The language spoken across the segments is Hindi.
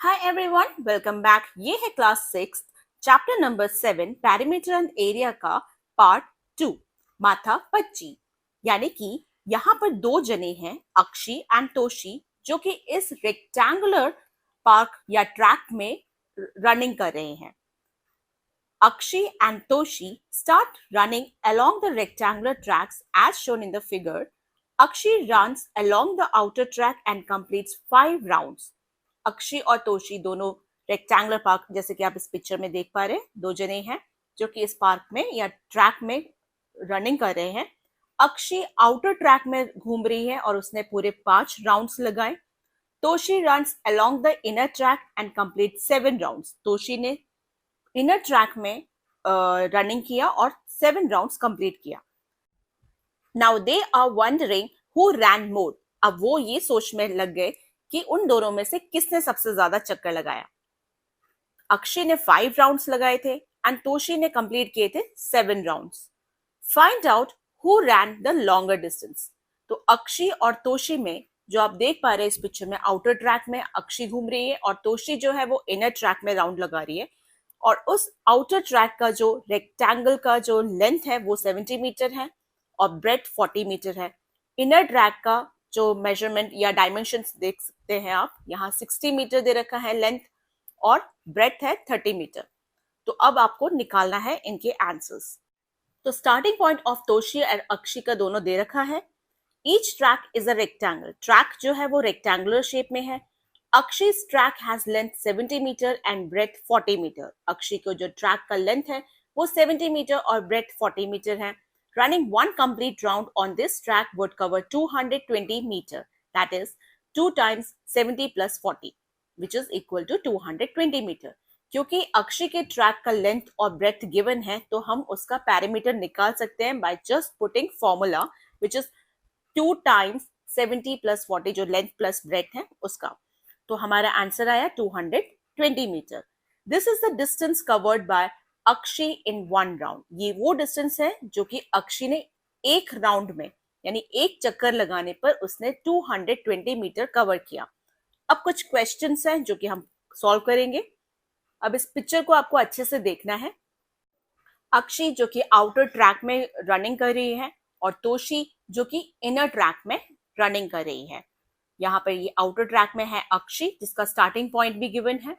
Hi everyone, welcome back. ये है class 6 chapter number 7 parameter and area का पार्ट 2 माथा पच्ची। यानी कि यहाँ पर दो जने हैं अक्षी एंड तोशी जो कि इस रेक्टेंगुलर पार्क या ट्रैक में रनिंग कर रहे हैं। Akshi and Toshi start running along the rectangular tracks as shown in the figure. Akshi runs along the outer track and completes 5 rounds. अक्षी और तोशी दोनों रेक्टेंगुलर पार्क जैसे कि आप इस पिक्चर में देख पा रहे हैं, दो जने हैं जो कि इस पार्क में या ट्रैक में रनिंग कर रहे हैं। अक्षी आउटर ट्रैक में घूम रही है और उसने पूरे 5 राउंड्स लगाए। Toshi runs along the inner track and complete 7 rounds. Toshi ने इनर ट्रैक में रनिंग किया और 7 राउंड्स कंप्लीट किया। Now they are wondering who ran more. अब वो ये सोचने लग गए कि उन दोनों में से किसने सबसे ज्यादा चक्कर लगाया। अक्षय ने 5 राउंड्स लगाए थे एंड तोशी ने कंप्लीट किए थे 7 rounds. Find out who rain the longer distance. तो अक्षय और तोशी में जो आप देख पा रहे हैं इस पिक्चर में, आउटर ट्रैक में अक्षय घूम रही है और तोशी जो है वो इनर ट्रैक में राउंड लगा रही है। और उस आउटर ट्रैक का जो रेक्टेंगल का जो लेंथ है वो 70 मीटर है और ब्रेथ 40 मीटर है। इनर ट्रैक का जो मेजरमेंट या डायमेंशंस देख सकते हैं आप, यहाँ 60 मीटर दे रखा है लेंथ और ब्रेथ है 30 मीटर। तो अब आपको निकालना है इनके आंसर्स। तो स्टार्टिंग पॉइंट ऑफ तोशी और अक्षी का दोनों दे रखा है। Each track is a rectangle. Track जो है वो रेक्टेंगुलर शेप में है। Akshi's track has length 70 metre and breadth 40 metre. Akshi को जो ट्रैक का लेंथ है वो 70 मीटर और ब्रेथ 40 मीटर है। Running one complete round on this track would cover 220 meter. That is 2 times 70 plus 40, which is equal to 220 meter. क्योंकि अक्षी के ट्रैक का लेंथ और ब्रेथ गिवन है तो हम उसका पैरामीटर निकाल सकते हैं by just putting formula which is 2 times 70 plus 40, जो लेंथ प्लस ब्रेथ है उसका। तो हमारा आंसर आया 220 metre. This is the distance covered by Akshi in 1 round. ये वो डिस्टेंस है जो कि अक्षी ने एक राउंड में यानी एक चक्कर लगाने पर उसने 220 मीटर कवर किया। अब कुछ क्वेश्चंस हैं जो कि हम सॉल्व करेंगे। अब इस पिक्चर को आपको अच्छे से देखना है। अक्षी जो कि आउटर ट्रैक में रनिंग कर रही है और तोशी जो कि इनर ट्रैक में रनिंग कर रही है। यहाँ पर ये आउटर ट्रैक में है अक्षी जिसका स्टार्टिंग पॉइंट भी गिवन है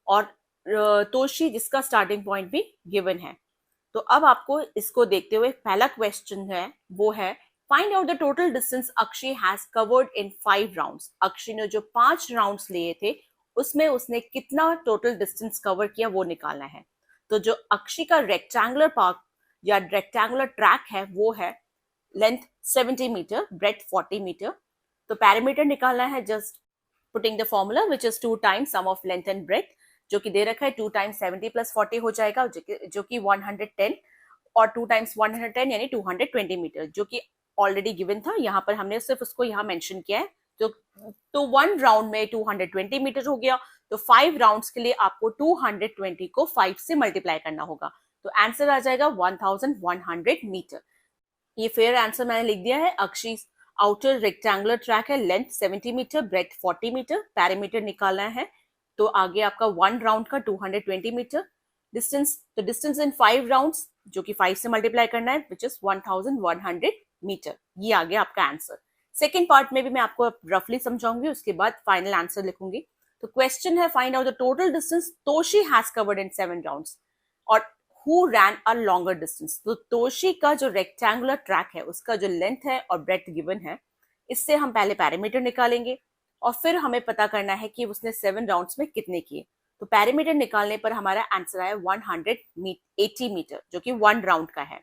और तोशी जिसका स्टार्टिंग पॉइंट भी गिवन है। तो अब आपको इसको देखते हुए पहला क्वेश्चन है वो है find out the total distance Akshi has covered in 5 rounds. Akshi ने जो 5 राउंड्स लिए थे उसमें उसने कितना टोटल डिस्टेंस कवर किया वो निकालना है। तो जो अक्षी का रेक्टेंगुलर पार्क या रेक्टेंगुलर ट्रैक है वो है लेंथ 70 मीटर, ब्रेथ 40 मीटर। तो पैरामीटर निकालना है just putting the formula which is 2 times sum of length and breadth, जो कि दे रखा है 2 टाइम्स 70 प्लस 40 हो जाएगा जो कि 110 और 2 टाइम्स 110 यानी 220 मीटर जो कि ऑलरेडी गिवन था। यहाँ पर हमने सिर्फ उसको यहाँ मेंशन किया है। तो 1 राउंड में 220 मीटर हो गया। तो 5 राउंड्स के लिए आपको 220 को 5 से मल्टीप्लाई करना होगा। तो आंसर आ जाएगा 1100 मीटर। ये फेयर आंसर मैंने लिख दिया है। अक्षी आउटर रेक्टेंगुलर ट्रैक है, length 70 metre, breadth 40 metre, parameter निकालना है। तो आगे आपका 1 राउंड का 220 मीटर डिस्टेंस। तो डिस्टेंस इन 5 राउंड्स जो कि 5 से मल्टीप्लाई करना है विच इज 1100 मीटर। ये आ गया आपका आंसर। सेकेंड पार्ट में भी मैं आपको रफली समझाऊंगी, उसके बाद फाइनल आंसर लिखूंगी। तो क्वेश्चन है find out the total distance Toshi has covered in 7 rounds और who ran a longer distance. तो तोशी का जो रेक्टेंगुलर ट्रैक है उसका जो लेंथ है और ब्रेथ गिवन है, इससे हम पहले पैरामीटर निकालेंगे और फिर हमें पता करना है कि उसने 7 राउंड्स में कितने किए। तो पैरामीटर निकालने पर हमारा आंसर आया 180 मीटर जो कि 1 राउंड का है।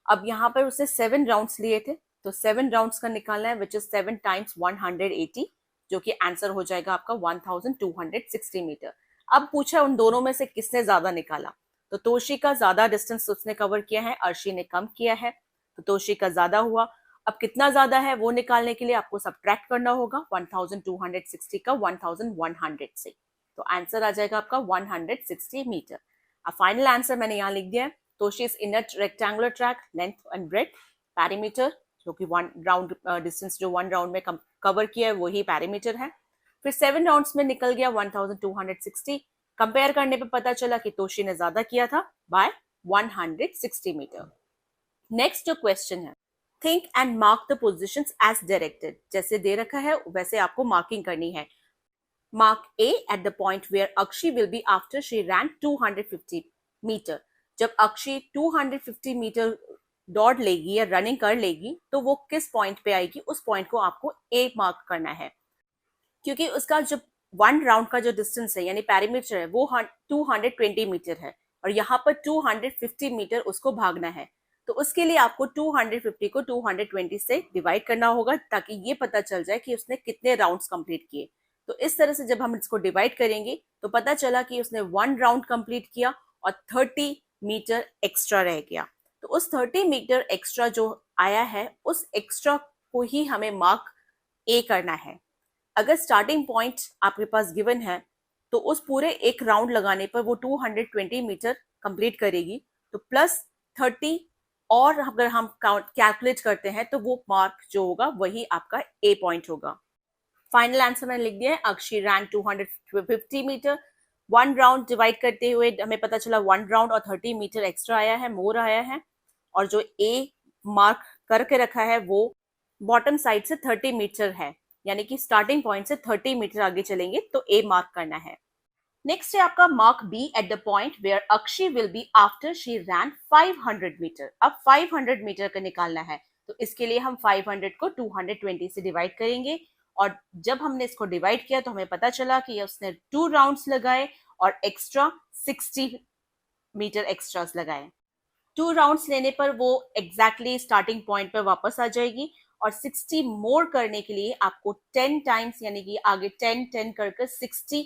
अब यहाँ पर उसने 7 राउंड्स लिए थे तो 7 राउंड्स का निकालना है विच इज 7 टाइम्स 180 जो कि आंसर हो जाएगा आपका 1260 मीटर। अब पूछा उन दोनों में से किसने ज्यादा निकाला। तो तोशी का ज्यादा डिस्टेंस उसने कवर किया है, अर्शी ने कम किया है, तो तोशी का ज्यादा हुआ। अब कितना ज्यादा है वो निकालने के लिए आपको सब्ट्रैक्ट करना होगा 1260 का 1100 से। तो आंसर आ जाएगा आपका 160 मीटर। अब फाइनल आंसर मैंने यहाँ लिख दिया है। तोशी's inner rectangular track length and breadth, perimeter जो कि 1 राउंड डिस्टेंस जो 1 राउंड में कवर किया है वही पैरीमीटर है। फिर 7 राउंड्स में निकल गया 1260। कंपेयर करने पे पता चला कि तोशी ने ज्यादा किया था बाय 160 मीटर। नेक्स्ट जो क्वेश्चन है, think and mark the positions as directed. जैसे दे रखा है वैसे आपको मार्किंग करनी है। Mark A at the point where Akshi will be after she ran 250 metre. जब अक्षी 250 मीटर दौड़ लेगी या रनिंग कर लेगी तो वो किस पॉइंट पे आएगी, उस पॉइंट को आपको ए मार्क करना है। क्योंकि उसका जो 1 राउंड का जो डिस्टेंस है यानी पैरीमीटर है वो 220 मीटर है और यहाँ पर 250 मीटर उसको भागना है। तो उसके लिए आपको 250 को 220 से डिवाइड करना होगा ताकि ये पता चल जाए कि उसने कितने राउंड्स कंप्लीट किए। तो इस तरह से जब हम इसको डिवाइड करेंगे तो पता चला कि उसने 1 राउंड कंप्लीट किया और 30 मीटर एक्स्ट्रा रह गया। तो उस 30 मीटर एक्स्ट्रा जो आया है उस एक्स्ट्रा को ही हमें मार्क ए करना है। अगर स्टार्टिंग पॉइंट आपके पास गिवन है तो उस पूरे एक राउंड लगाने पर वो 220 मीटर कंप्लीट करेगी, तो प्लस 30 और अगर हम कैलकुलेट करते हैं तो वो मार्क जो होगा वही आपका ए पॉइंट होगा। फाइनल आंसर मैंने लिख दिया है, अक्षी रैन 250 मीटर। 1 राउंड डिवाइड करते हुए हमें पता चला 1 राउंड और 30 मीटर एक्स्ट्रा आया है, मोर आया है। और जो ए मार्क करके रखा है वो बॉटम साइड से 30 मीटर है, यानी कि स्टार्टिंग पॉइंट से 30 मीटर आगे चलेंगे तो ए मार्क करना है। नेक्स्ट है आपका mark B at the point where Akshi will be after she ran 500 metre. अब 500 मीटर का निकालना है तो इसके लिए हम 500 को 220 से डिवाइड करेंगे और जब हमने इसको डिवाइड किया तो हमें पता चला कि उसने 2 राउंड्स लगाए और एक्स्ट्रा 60 मीटर एक्स्ट्रास लगाए। 2 राउंड्स लेने पर वो एग्जैक्टली स्टार्टिंग पॉइंट पर वापस आ जाएगी और 60 मोर करने के लिए आपको 10 टाइम्स यानी कि आगे 10 10 कर 60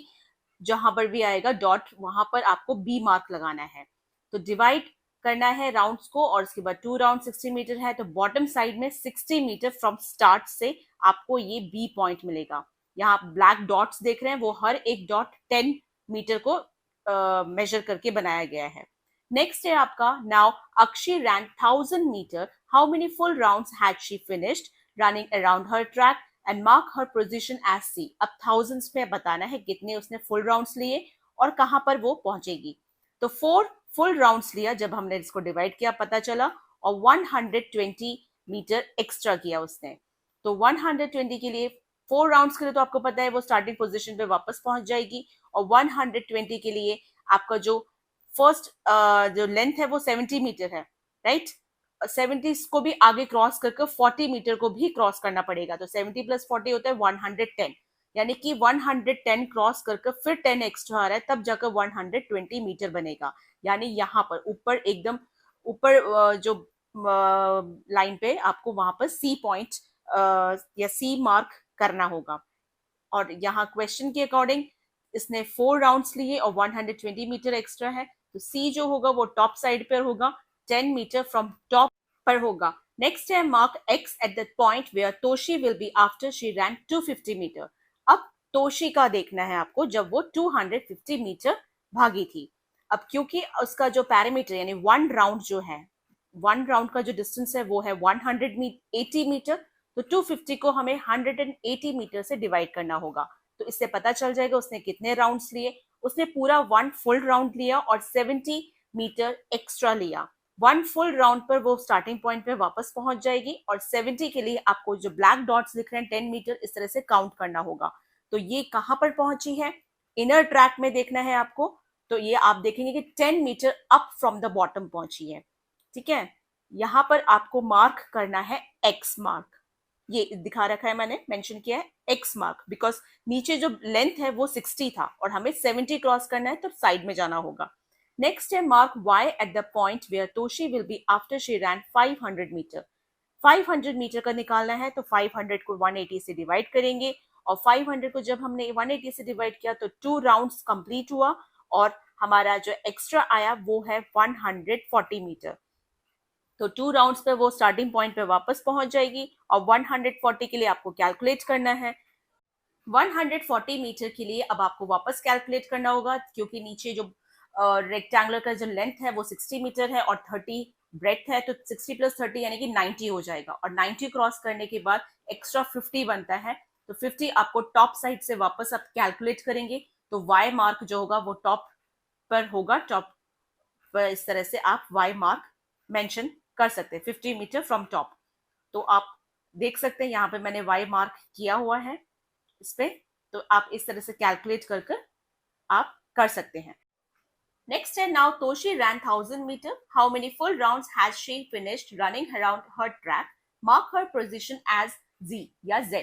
जहां पर भी आएगा डॉट वहां पर आपको बी मार्क लगाना है। तो डिवाइड करना है राउंड्स को और उसके बाद 2 राउंड 60 मीटर है तो बॉटम साइड में 60 मीटर फ्रॉम स्टार्ट से आपको ये बी पॉइंट मिलेगा। यहाँ ब्लैक डॉट्स देख रहे हैं वो हर एक डॉट 10 मीटर को मेजर करके बनाया गया है। नेक्स्ट है आपका now Akshi ran 1000 metre, how many full rounds had she finished running around her track and mark her position as C. अब थाउजेंड्स में बताना है कितने उसने फुल राउंड्स लिए और कहां पर वो पहुंचेगी। तो 4 फुल राउंड्स लिया जब हमने इसको डिवाइड किया पता चला और 120 मीटर एक्स्ट्रा किया उसने। तो 120 के लिए 4 राउंड्स के लिए तो आपको पता है वो स्टार्टिंग पोजीशन पे वापस पहुंच जाएगी और 120 के लिए आपका जो फर्स्ट जो लेंथ है वो 70 मीटर है, राइट। 70 को भी आगे क्रॉस करके 40 मीटर को भी क्रॉस करना पड़ेगा। तो 70 प्लस 40 होता है 110, यानी कि 110 क्रॉस करके फिर 10 एक्स्ट्रा आ रहा है तब जाकर 120 मीटर बनेगा। यानी यहाँ पर ऊपर एकदम ऊपर जो लाइन पे आपको वहां पर सी पॉइंट या सी मार्क करना होगा। और यहाँ क्वेश्चन के अकॉर्डिंग इसने 4 राउंड्स लिए और 120 मीटर एक्स्ट्रा है तो सी जो होगा वो टॉप साइड पर होगा, 10 मीटर फ्रॉम टॉप पर होगा। नेक्स्ट है mark X at the point where Toshi will be after she ran 250 metre. अब तोशी का देखना है आपको जब वो 250 मीटर भागी थी। अब क्योंकि उसका जो पैरामीटर यानी 1 राउंड जो है 1 राउंड का जो डिस्टेंस है वो है 180 मीटर, तो 250 को हमें 180 मीटर से डिवाइड करना होगा। तो इससे पता चल जाएगा उसने कितने राउंड्स लिए। उसने पूरा 1 फुल राउंड लिया और 70 मीटर एक्स्ट्रा लिया। 1 फुल राउंड पर वो स्टार्टिंग पॉइंट पे वापस पहुंच जाएगी और 70 के लिए आपको जो ब्लैक डॉट्स दिख रहे हैं 10 मीटर इस तरह से काउंट करना होगा। तो ये कहां पर पहुंची है, इनर ट्रैक में देखना है आपको। तो ये आप देखेंगे कि 10 metre up from the bottom पहुंची है, ठीक है। यहां पर आपको मार्क करना है एक्स मार्क, ये दिखा रखा है मैंने मेंशन किया है एक्स मार्क बिकॉज नीचे जो लेंथ है वो 60 था और हमें 70 क्रॉस करना है तो साइड में जाना होगा। नेक्स्ट है mark Y at the point where Toshi will be after she ran 500 metre. 500 metre का निकालना है तो 500 को 180 से डिवाइड करेंगे और 500 को जब हमने 180 से डिवाइड किया तो 2 राउंड्स कंप्लीट हुआ और हमारा जो एक्स्ट्रा आया वो है 140 मीटर। तो 2 राउंड्स पे वो स्टार्टिंग पॉइंट पे वापस पहुंच जाएगी और 140 के लिए आपको कैलकुलेट करना है। 140 मीटर के लिए अब आपको वापस कैलकुलेट करना होगा क्योंकि नीचे जो रेक्टेंगुलर का जो लेंथ है वो 60 मीटर है और 30 ब्रेथ है, तो 60 प्लस 30 यानी कि 90 हो जाएगा और 90 क्रॉस करने के बाद एक्स्ट्रा 50 बनता है तो 50 आपको टॉप साइड से वापस आप कैलकुलेट करेंगे, तो वाई मार्क जो होगा वो टॉप पर होगा, टॉप पर इस तरह से आप वाई मार्क मेंशन कर सकते हैं 50 मीटर फ्रॉम टॉप। तो आप देख सकते हैं यहाँ पे मैंने वाई मार्क किया हुआ है इस पे, तो आप इस तरह से कैलकुलेट कर कर आप कर सकते हैं। Next है, now Toshi ran 1000 meter. How many full rounds has she finished running around her track? Mark her position as Z या Z.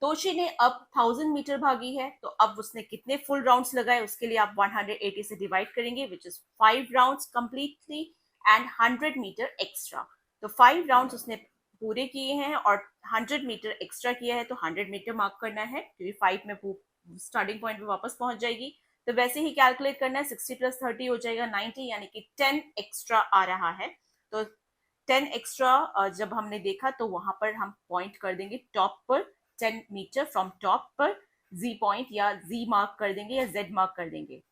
तोशी ने अब 1000 मीटर भागी है, तो अब उसने कितने फुल राउंड्स लगाए उसके लिए आप 180 से डिवाइड करेंगे, which is 5 rounds completely and 100 metre extra. तो 5 राउंड्स उसने पूरे किए हैं और 100 मीटर एक्स्ट्रा किया है, तो 100 मीटर मार्क करना है क्योंकि 5 में स्टार्टिंग पॉइंट पे वापस पहुंच जाएगी। तो वैसे ही कैलकुलेट करना है, 60 प्लस 30 हो जाएगा 90, यानी कि 10 एक्स्ट्रा आ रहा है। तो 10 एक्स्ट्रा जब हमने देखा तो वहां पर हम पॉइंट कर देंगे टॉप पर, 10 मीटर फ्रॉम टॉप पर Z पॉइंट या Z मार्क कर देंगे या Z मार्क कर देंगे,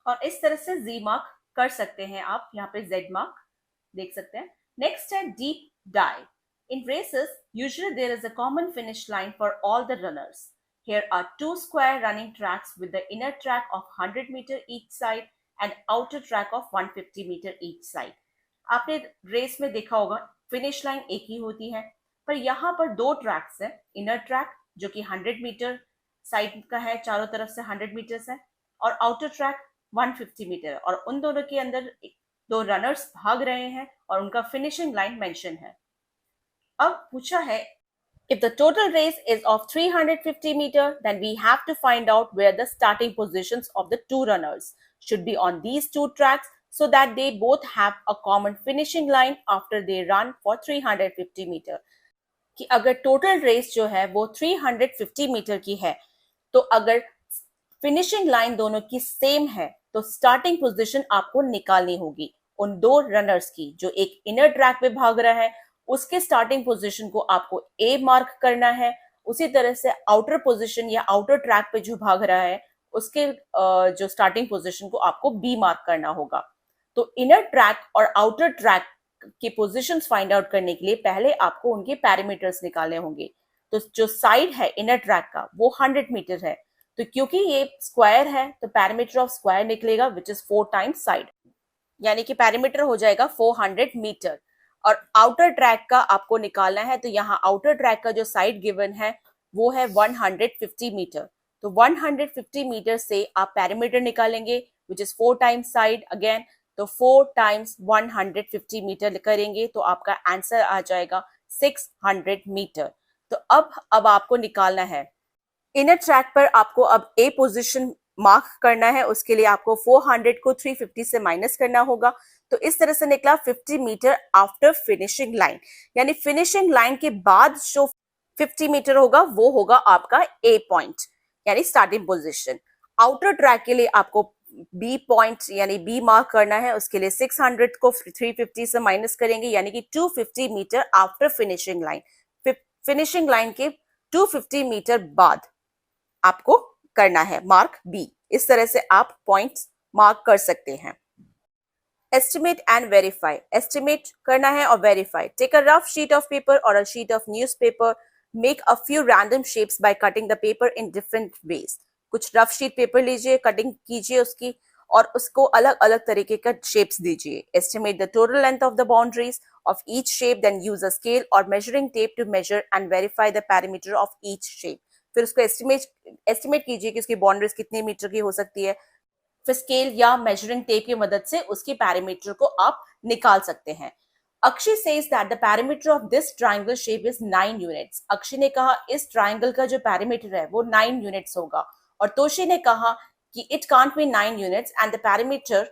और इस तरह से Z मार्क कर सकते हैं आप। यहाँ पे Z मार्क देख सकते हैं। नेक्स्ट है deep dive. In races usually there is a common finish line for all the runners. Here are two square running tracks with the inner track of 100 meter each side and outer track of 150 meter each side. आपने रेस में देखा होगा फिनिश लाइन एक ही होती है, पर यहाँ पर दो ट्रैक्स है। इनर ट्रैक जो कि 100 मीटर साइड का है, चारों तरफ से 100 मीटर्स है, और आउटर ट्रैक 150 मीटर है, और उन दोनों के अंदर दो रनर्स भाग रहे हैं और उनका फिनिशिंग लाइन मेंशन है। अब पूछा है, if the total race is of 350 meters, then we have to find out where the starting positions of the two runners should be on these two tracks so that they both have a common finishing line after they run for 350 meters. कि अगर टोटल रेस जो है वो 350 मीटर की है, तो अगर फिनिशिंग लाइन दोनों की सेम है तो स्टार्टिंग पोजीशन आपको निकालनी होगी उन दो रनर्स की। जो एक इनर ट्रैक पे भाग रहा है उसके स्टार्टिंग पोजीशन को आपको ए मार्क करना है, उसी तरह से आउटर पोजीशन या आउटर ट्रैक पे जो भाग रहा है उसके जो स्टार्टिंग पोजीशन को आपको बी मार्क करना होगा। तो इनर ट्रैक और आउटर ट्रैक के पोजीशंस फाइंड आउट करने के लिए पहले आपको उनके पैरामीटर्स निकालने होंगे। तो जो साइड है इनर ट्रैक का वो 100 मीटर है, तो क्योंकि ये स्क्वायर है तो पैरामीटर ऑफ स्क्वायर निकलेगा विच इज 4 टाइम्स साइड, यानी कि पैरामीटर हो जाएगा 400 मीटर। और आउटर ट्रैक का आपको निकालना है, तो यहाँ आउटर ट्रैक का जो साइड गिवन है वो है 150 मीटर। तो 150 मीटर से आप पैरामीटर निकालेंगे which is 4 times side again, तो 4 टाइम्स 150 मीटर करेंगे तो आपका आंसर आ जाएगा 600 मीटर। तो अब आपको निकालना है इनर ट्रैक पर आपको अब ए पोजीशन मार्क करना है, उसके लिए आपको 400 को 350 से माइनस करना होगा। तो इस तरह से निकला 50 मीटर आफ्टर फिनिशिंग लाइन, यानी फिनिशिंग लाइन के बाद जो 50 मीटर होगा वो होगा आपका ए पॉइंट यानी स्टार्टिंग पोजीशन। आउटर ट्रैक के लिए आपको बी पॉइंट यानी बी मार्क करना है, उसके लिए 600 को 350 से माइनस करेंगे यानी कि 250 metre after finishing line. Finishing line के 250 मीटर बाद आपको करना है मार्क बी। इस तरह से आप पॉइंट्स मार्क कर सकते हैं। एस्टिमेट एंड वेरीफाई, एस्टिमेट करना है और verify. Take a rough sheet of paper और a sheet of newspaper, make a few random shapes by cutting the paper in different ways. कुछ रफ शीट पेपर लीजिए, कटिंग कीजिए उसकी और उसको अलग अलग तरीके का शेप्स दीजिए। Estimate the total length of the boundaries of each shape, then use a scale or measuring tape to measure and verify the perimeter of each shape. फिर उसको एस्टिमेट कीजिए कि उसकी बाउंड्रीज कितने मीटर की हो सकती है, फिर स्केल या मेजरिंग टेप की मदद से उसके पैरामीटर को आप निकाल सकते हैं। Akshay says that the perimeter of this triangle shape is 9 units. Akshay ने कहा इस ट्राइंगल का जो पैरामीटर है वो 9 यूनिट्स होगा, और तोशी ने कहा कि it can't be 9 units and the perimeter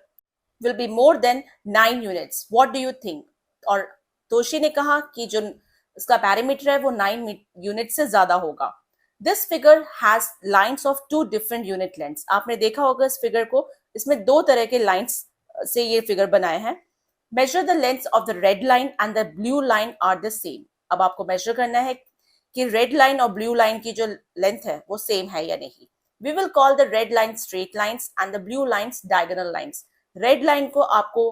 will be more than 9 units. What do you think? और तोशी ने कहा कि जो उसका पैरामीटर है वो 9 यूनिट से ज्यादा होगा। This figure has lines of 2 different unit lengths. आपने देखा होगा इस फिगर को, इसमें 2 तरह के लाइंस से ये फिगर बनाए हैं। Measure the length of the red line and the blue line are the same. अब आपको मेजर करना है कि रेड लाइन और ब्लू लाइन की जो लेंथ है वो सेम है या नहीं। We will call the red line straight lines and the blue lines diagonal lines. Red line को आपको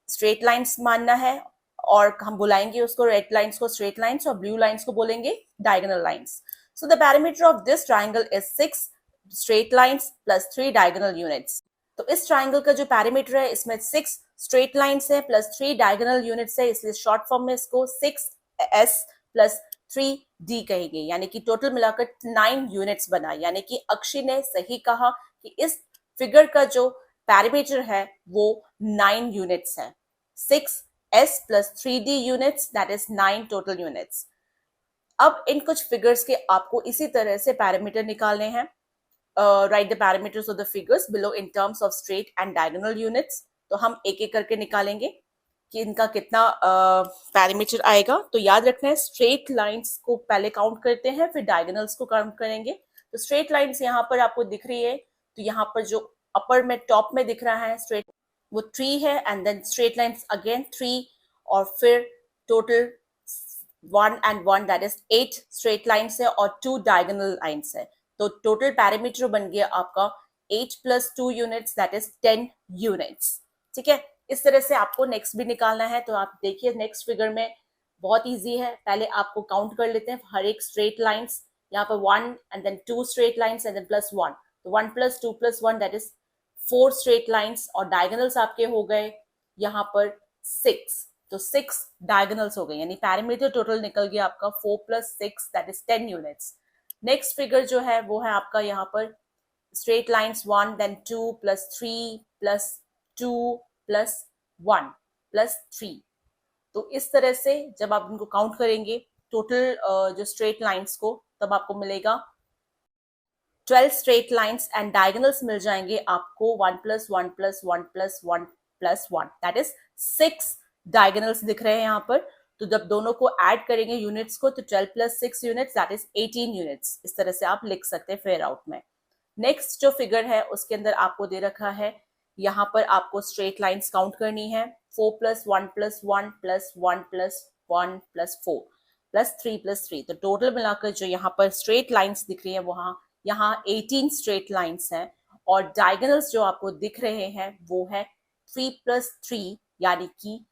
स्ट्रेट लाइंस मानना है और हम बुलाएंगे उसको रेड लाइंस को स्ट्रेट लाइंस और ब्लू लाइंस को बोलेंगे diagonal lines. So the perimeter of this triangle is 6 straight lines plus 3 diagonal units. तो इस ट्राइंगल का जो पैरामीटर है इसमें 6 स्ट्रेट लाइंस है प्लस 3 डायगोनल यूनिट्स है, इसलिए शॉर्ट फॉर्म में इसको 6s प्लस 3d कहेंगे, यानी कि टोटल मिलाकर 9 यूनिट्स बना। यानी कि अक्षय ने सही कहा कि इस फिगर का जो पैरामीटर है वो 9 यूनिट्स है। 6s plus 3d units, that is 9 total units. अब इन कुछ फिगर्स के आपको इसी तरह से पैरामीटर निकालने हैं। Right the parameters of the figures below in terms of straight and diagonal units. तो हम एक एक करके निकालेंगे कि इनका कितना पैरामीटर आएगा। तो याद रखना है स्ट्रेट लाइंस को पहले काउंट करते हैं, फिर डायगोनल्स को काउंट करेंगे। तो स्ट्रेट लाइंस यहाँ पर आपको दिख रही है, तो यहाँ पर जो अपर में टॉप में दिख रहा है स्ट्रेट वो 3 है, and then straight lines again 3, और फिर total 1 and 1 that is 8 straight lines है और 2 डायगोनल लाइंस है। तो टोटल पैरामीटर बन गया आपका 8 plus 2 units, that is 10 units. ठीक है, इस तरह से आपको नेक्स्ट भी निकालना है। तो आप देखिए नेक्स्ट फिगर में बहुत इजी है, पहले आपको काउंट कर लेते हैं हर एक स्ट्रेट लाइंस। यहाँ पर 1 and then 2 straight lines and then plus 1, तो 1 plus 2 plus 1 that is 4 straight lines, और डायगोनल्स आपके हो गए यहाँ पर 6, तो 6 डायगोनल्स हो गए, यानी पैरामीटर टोटल निकल गया आपका 4 plus 6 that is 10 units. Next figure जो है वो है आपका यहाँ पर straight lines 1 then 2 plus 3 plus 2 plus 1 plus 3। तो इस तरह से जब आप इनको काउंट करेंगे टोटल जो स्ट्रेट लाइंस को, तब आपको मिलेगा 12 स्ट्रेट लाइंस एंड डायगोनल्स मिल जाएंगे आपको 1 plus 1 plus 1 plus 1 plus 1 that is 6 diagonals दिख रहे हैं यहाँ पर। तो जब दोनों को ऐड करेंगे यूनिट्स को, तो 12 plus 6 units that is 18 units. इस तरह से आप लिख सकते हैं फेयर आउट में। नेक्स्ट जो फिगर है उसके अंदर आपको दे रखा है, यहाँ पर आपको स्ट्रेट लाइंस काउंट करनी है। 4 plus 1 plus 1 plus 1 plus 1 plus 4 plus 3 plus 3। तो टोटल मिलाकर जो यहाँ पर स्ट्रेट लाइंस दिख रही है वहां यहाँ 18 स्ट्रेट लाइंस है, और डायगोनल्स जो आपको दिख रहे हैं वो है 3 प्लस 3, यानी कि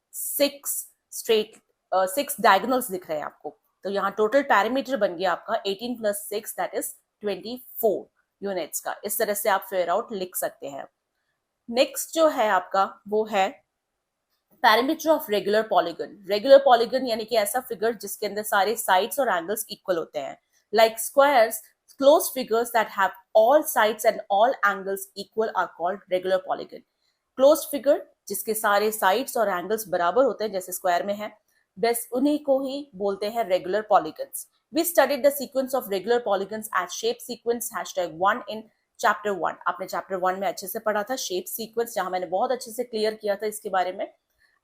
6 डायगोनल्स दिख रहे हैं आपको। तो यहाँ टोटल पैरामीटर बन गया आपका 18 प्लस 6 दैट इज 24 यूनिट्स का। इस तरह से आप फेयर आउट लिख सकते हैं। नेक्स्ट जो है आपका वो है parameter of regular polygon. Regular polygon यानी कि ऐसा फिगर जिसके अंदर सारे साइड्स और एंगल्स इक्वल होते हैं। Like squares, closed figures that have all sides and all angles equal are called regular polygon. Closed figure जिसके सारे sides और angles बराबर होते हैं जैसे स्क्वायर में है, बस उन्हीं को ही बोलते हैं regular polygons. We studied the sequence of regular polygons as shape sequence #1 in chapter 1. आपने chapter 1 में अच्छे से पढ़ा था shape sequence, जहां मैंने बहुत अच्छे से क्लियर किया था इसके बारे में।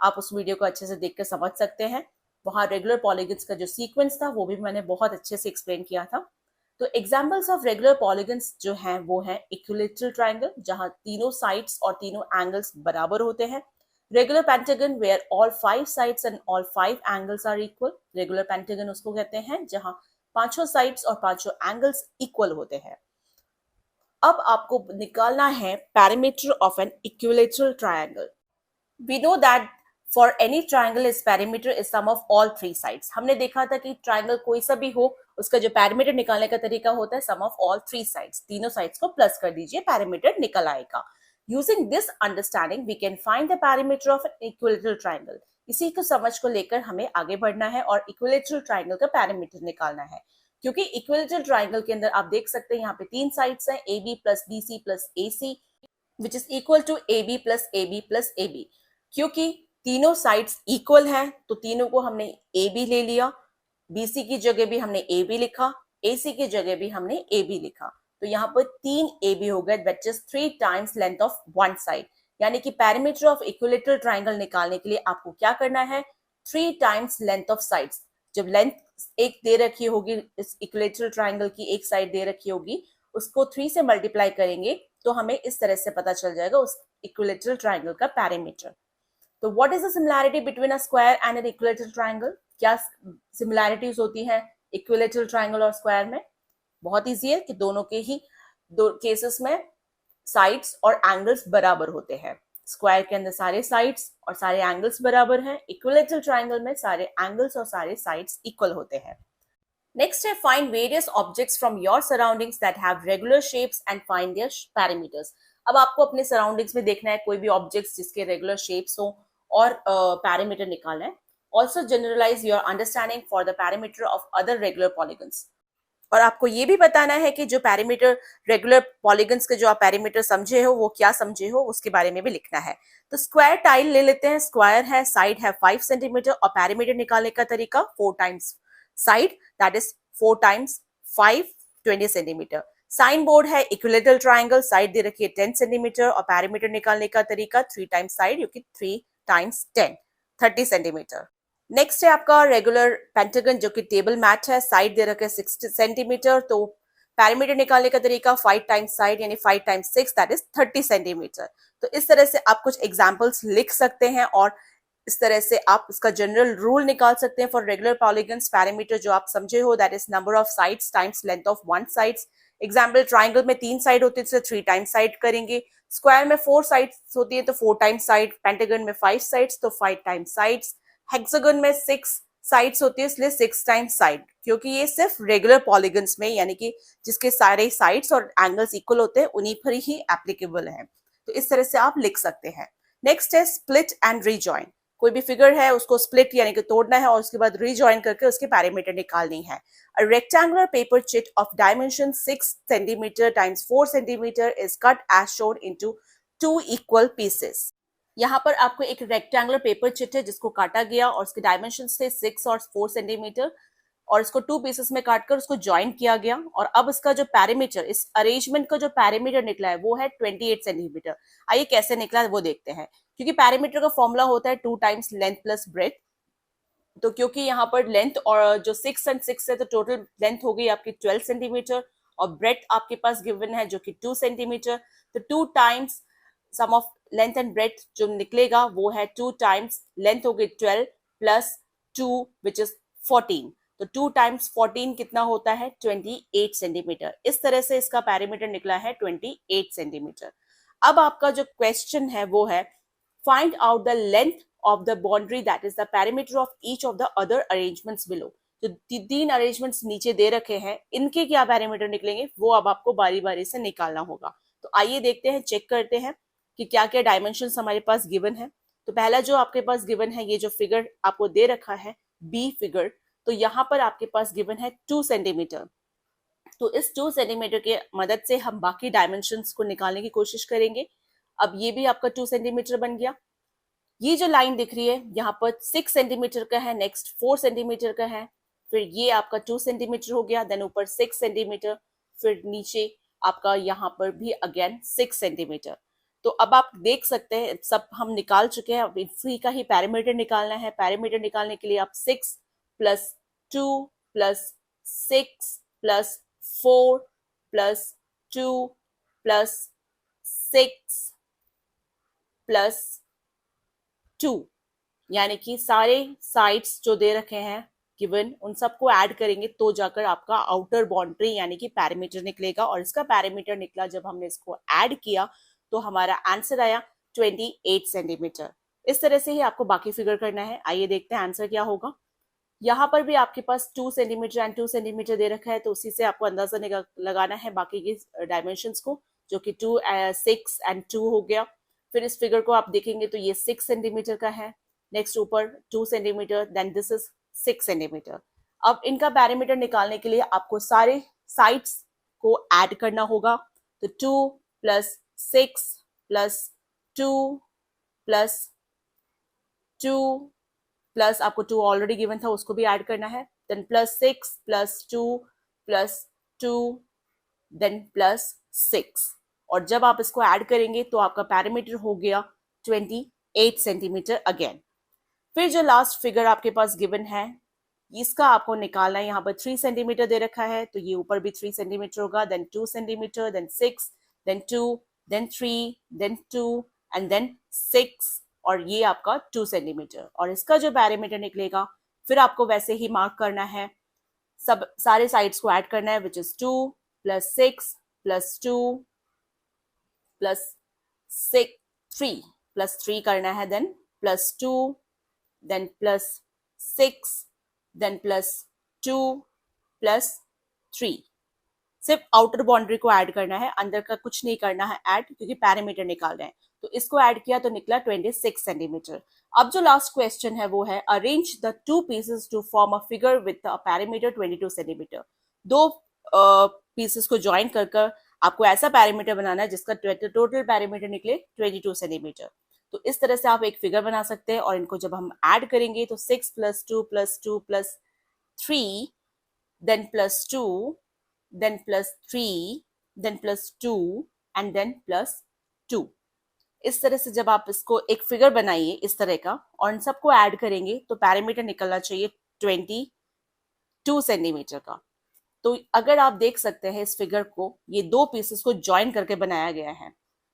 आप उस वीडियो को अच्छे से देख कर समझ सकते हैं। वहां रेगुलर पॉलीगन्स का जो सीक्वेंस था वो भी मैंने बहुत अच्छे से एक्सप्लेन किया था। तो एग्जाम्पल्स ऑफ रेगुलर पॉलीगन्स जो हैं वो है इक्विलैटरल ट्राइंगल, जहां तीनों साइड्स और तीनों एंगल्स बराबर होते हैं। Regular pentagon where all 5 sides and all 5 angles are equal. Regular pentagon उसको कहते हैं जहां पांचों साइड्स और पांचों एंगल्स इक्वल होते हैं। अब आपको निकालना है parameter of an equilateral triangle. We know that for any triangle is parameter is sum of all 3 sides. हमने देखा था कि ट्राइंगल कोई सा भी हो उसका जो पैरामीटर निकालने का तरीका होता है सम ऑफ ऑल 3 साइड्स। तीनों साइड्स को प्लस कर दीजिए, पैरामीटर निकल आएगा। Using this understanding we can find the parameter of an equilateral triangle. इसी को समझ को लेकर हमें आगे बढ़ना है और इक्विलैटरल ट्राइंगल का पैरामीटर निकालना है। क्योंकि इक्विलैटरल ट्राइंगल के अंदर आप देख सकते हैं यहाँ पे 3 साइड्स हैं, AB plus BC plus AC which is equal to AB plus AB plus AB। क्योंकि तीनों साइड्स इक्वल हैं तो तीनों को हमने AB ले लिया, BC की जगह भी हमने AB लिखा, AC की जगह भी हमने AB लिखा। तो यहाँ पर 3 AB हो गए that is 3 times length of one side. यानी कि पैरामीटर ऑफ इक्विलैटरल ट्राइंगल निकालने के लिए आपको क्या करना है, 3 टाइम्स लेंथ ऑफ साइड्स। जब लेंथ एक दे रखी होगी, इस इक्विलैटरल ट्राइंगल की एक साइड दे रखी होगी, उसको 3 से मल्टीप्लाई करेंगे तो हमें इस तरह से पता चल जाएगा उस इक्विलैटरल ट्राइंगल का पैरामीटर। तो what is the similarity between a square and an equilateral triangle? क्या सिमिलैरिटीज होती हैं इक्विलैटरल ट्राइंगल और स्क्वायर में? बहुत इजी है कि दोनों के ही दो केसेस में साइड्स और एंगल्स बराबर होते हैं। स्क्वायर के अंदर सारे साइड्स और सारे एंगल्स बराबर हैं, इक्विलैटरल ट्राइंगल में सारे एंगल्स और सारे साइड्स इक्वल होते हैं। नेक्स्ट है find various objects from your surroundings that have regular shapes and find their parameters. अब आपको अपने सराउंडिंग्स में देखना है कोई भी ऑब्जेक्ट्स जिसके रेगुलर शेप्स हो और पैरामीटर निकालना है। Also generalise your understanding for the parameter of other regular polygons. और आपको ये भी बताना है कि जो पैरामीटर रेगुलर पॉलीगन्स के जो आप पैरामीटर समझे हो वो क्या समझे हो उसके बारे में भी लिखना है। तो स्क्वायर टाइल ले लेते हैं। स्क्वायर है, साइड है 5 सेंटीमीटर और पैरामीटर निकालने का तरीका 4 times side, that is 4 times 5, 20 centimetre. Sign board है इक्विलेटरल ट्राइंगल, साइड दे रखी है 10 सेंटीमीटर और पैरामीटर निकालने का तरीका 3 टाइम्स साइड, जो कि 3 टाइम्स 10, 30 सेंटीमीटर। नेक्स्ट है आपका रेगुलर पेंटागन जो कि टेबल मैट है, साइड दे रखा है 60 सेंटीमीटर, तो पैरामीटर निकालने का तरीका 5 टाइम्स साइड यानी 5 टाइम्स 6, दैट इज 30 सेंटीमीटर। तो इस तरह से आप कुछ एग्जांपल्स लिख सकते हैं और इस तरह से आप इसका जनरल रूल निकाल सकते हैं फॉर रेगुलर पॉलीगन्स। पैरामीटर जो आप समझे हो that is number of sides times length of one sides. Example triangle में 3 साइड होती है तो 3 टाइम्स साइड करेंगे। स्क्वायर में 4 साइड्स होती है तो 4 टाइम्स साइड। पेंटागन में 5 साइड्स तो 5 टाइम्स साइड्स। हेक्सागन में 6 साइड्स होती है इसलिए 6 टाइम्स साइड, क्योंकि ये सिर्फ रेगुलर पॉलीगन्स में यानी कि जिसके सारे साइड्स और एंगल्स इक्वल होते हैं उन्हीं पर ही एप्लीकेबल है। तो इस तरह से आप लिख सकते हैं। नेक्स्ट है स्प्लिट एंड रीजॉइन। कोई भी फिगर है उसको स्प्लिट यानी कि तोड़ना है और उसके बाद रीजॉइन करके उसके पैरामीटर निकालनी है। A rectangular paper chit of dimension 6 centimeter times 4 centimeter is cut as shown into 2 equal pieces. यहाँ पर आपको एक रेक्टेंगुलर पेपर चिट है जिसको काटा गया और उसके डायमेंशन थे 6 और 4 सेंटीमीटर और इसको 2 पीसेस में काटकर उसको ज्वाइन किया गया। और अब इसका जो पैरामीटर, इस अरेंजमेंट का जो पैरामीटर निकला है वो है 28 सेंटीमीटर। आइए कैसे निकला है वो देखते हैं। क्योंकि पैरामीटर का फॉर्मूला होता है 2 टाइम्स लेंथ प्लस ब्रेथ, तो क्योंकि यहाँ पर लेंथ और जो 6 एंड 6 है तो टोटल लेंथ हो गई आपकी 12 सेंटीमीटर और ब्रेथ आपके पास गिवन है जो कि 2 सेंटीमीटर। तो 2 times sum of length and breadth जो निकलेगा वो है 2 टाइम्स लेंथ हो गई 12 प्लस 2 विच इज 14। तो 2 टाइम्स 14 कितना होता है 28 सेंटीमीटर। इस तरह से इसका पैरामीटर निकला है 28 सेंटीमीटर। अब आपका जो क्वेश्चन है वो है find out the length of the boundary that is the perimeter of each of the other arrangements below। जो 3 अरेंजमेंट्स नीचे दे रखे हैं इनके क्या पैरामीटर निकलेंगे वो अब आपको बारी बारी से निकालना होगा। तो आइए देखते हैं, चेक करते हैं कि क्या क्या डायमेंशंस हमारे पास गिवन है। तो पहला जो आपके पास गिवन है ये जो फिगर आपको दे रखा है बी फिगर, तो यहाँ पर आपके पास गिवन है 2 सेंटीमीटर। तो इस 2 सेंटीमीटर की मदद से हम बाकी डायमेंशंस को निकालने की कोशिश करेंगे। अब ये भी आपका 2 सेंटीमीटर बन गया। ये जो लाइन दिख रही है यहाँ पर 6 सेंटीमीटर का है, नेक्स्ट 4 सेंटीमीटर का है, फिर ये आपका 2 सेंटीमीटर हो गया, देन ऊपर 6 सेंटीमीटर, फिर नीचे आपका यहाँ पर भी अगेन 6 सेंटीमीटर। तो अब आप देख सकते हैं सब हम निकाल चुके हैं। अब इसी का ही पैरामीटर निकालना है। पैरामीटर निकालने के लिए आप 6 plus 2 plus 6 plus 4 plus 2 plus 6 plus 2 यानी कि सारे साइड्स जो दे रखे हैं गिवन उन सबको ऐड करेंगे तो जाकर आपका आउटर बाउंड्री यानी कि पैरामीटर निकलेगा। और इसका पैरामीटर निकला जब हमने इसको ऐड किया तो हमारा आंसर आया 28 सेंटीमीटर। इस तरह से ही आपको बाकी फिगर करना है। आइए देखते हैं आंसर क्या होगा। यहाँ पर भी आपके पास 2 सेंटीमीटर एंड 2 सेंटीमीटर दे रखा है तो उसी से आपको अंदाजा लगाना है बाकी के डायमेंशंस को, जो कि 2 6 एंड 2 हो गया। फिर इस फिगर को आप देखेंगे तो ये 6 सेंटीमीटर का है, नेक्स्ट ऊपर 2 centimetre, then this is 6 centimetre. अब इनका पैरामीटर निकालने के लिए आपको सारे साइड्स को ऐड करना होगा। तो 2 प्लस 6 प्लस 2 प्लस 2 प्लस आपको 2 ऑलरेडी गिवन था उसको भी ऐड करना है, then plus 6 plus 2 plus 2 then plus 6। और जब आप इसको ऐड करेंगे तो आपका पैरामीटर हो गया 28 सेंटीमीटर अगेन। फिर जो लास्ट फिगर आपके पास गिवन है इसका आपको निकालना है। यहाँ पर 3 सेंटीमीटर दे रखा है तो ये ऊपर भी 3 सेंटीमीटर होगा, then 2 centimetre, then 6, then 2, then 3, then 2 and then 6 और ये आपका 2 सेंटीमीटर। और इसका जो पैरामीटर निकलेगा फिर आपको वैसे ही मार्क करना है, सब सारे साइड्स को ऐड करना है, which is 2 plus 6 plus 2 plus 6 3 plus 3 करना है, then plus 2 then plus 6 then plus 2 plus 3। सिर्फ आउटर बाउंड्री को ऐड करना है, अंदर का कुछ नहीं करना है ऐड, क्योंकि पैरामीटर निकाल रहे हैं। तो इसको ऐड किया तो निकला 26 सेंटीमीटर। अब जो लास्ट क्वेश्चन है वो है arrange the two pieces to form a figure with a parameter 22 centimetre. दो पीसेस को ज्वाइन कर आपको ऐसा पैरामीटर बनाना है जिसका टोटल पैरामीटर निकले 22 सेंटीमीटर। तो इस तरह से आप एक फिगर बना सकते हैं, और इनको जब हम ऐड करेंगे तो 6 + 2 + 2 + 3 then +2 then +3 then +2 and then +2। इस तरह से जब आप इसको एक फिगर बनाइए इस तरह का और इन सबको ऐड करेंगे तो पैरामीटर निकलना चाहिए 22 सेंटीमीटर का। तो अगर आप देख सकते हैं इस फिगर को, ये दो पीसेस को ज्वाइन करके बनाया गया है।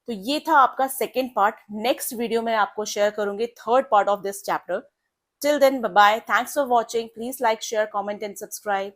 तो ये था आपका सेकेंड पार्ट। नेक्स्ट वीडियो में आपको शेयर करूंगी third part of this chapter. Till then, bye bye, thanks for watching. Please like, share, comment and subscribe.